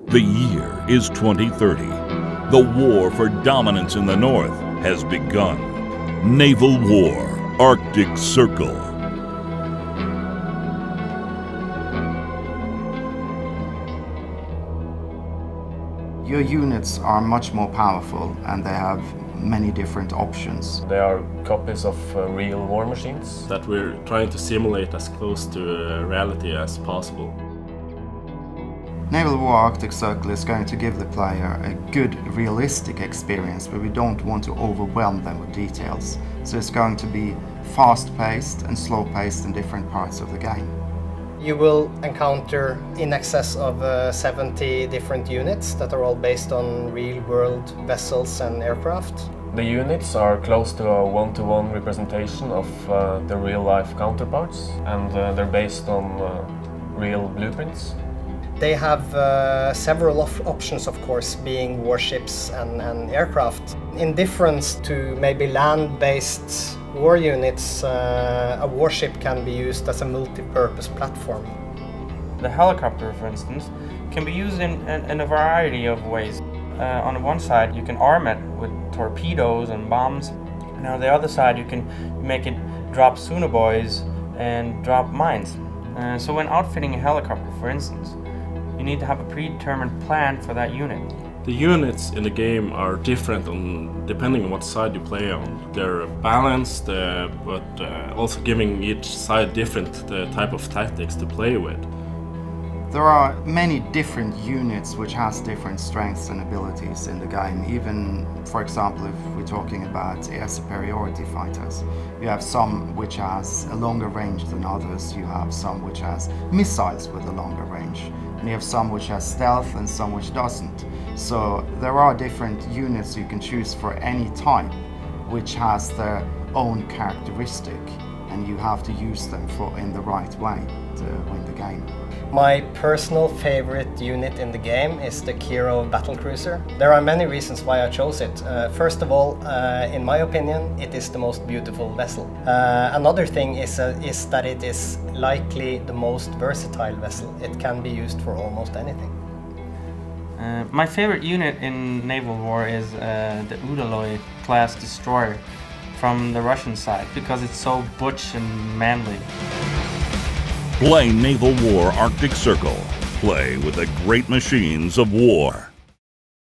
The year is 2030. The war for dominance in the North has begun. Naval War, Arctic Circle. Your units are much more powerful and they have many different options. They are copies of real war machines that we're trying to simulate as close to reality as possible. Naval War Arctic Circle is going to give the player a good, realistic experience, but we don't want to overwhelm them with details. So it's going to be fast-paced and slow-paced in different parts of the game. You will encounter in excess of 70 different units that are all based on real-world vessels and aircraft. The units are close to a one-to-one representation of the real-life counterparts, and they're based on real blueprints. They have several options, of course, being warships and aircraft. In difference to maybe land-based war units, a warship can be used as a multi-purpose platform. The helicopter, for instance, can be used in a variety of ways. On the one side, you can arm it with torpedoes and bombs, and on the other side, you can make it drop sonobuoys and drop mines. So when outfitting a helicopter, for instance, you need to have a predetermined plan for that unit. The units in the game are different depending on what side you play on. They're balanced, but also giving each side different type of tactics to play with. There are many different units which has different strengths and abilities in the game. Even, for example, if we're talking about air superiority fighters, you have some which has a longer range than others. You have some which has missiles with a longer range. And you have some which has stealth and some which doesn't. So there are different units you can choose for any type, which has their own characteristic, and you have to use them in the right way to win the game. My personal favorite unit in the game is the Kiro battlecruiser. There are many reasons why I chose it. First of all, in my opinion, it is the most beautiful vessel. Another thing is that it is likely the most versatile vessel. It can be used for almost anything. My favorite unit in Naval War is the Udaloy class destroyer from the Russian side, because it's so butch and manly. Play Naval War Arctic Circle. Play with the great machines of war.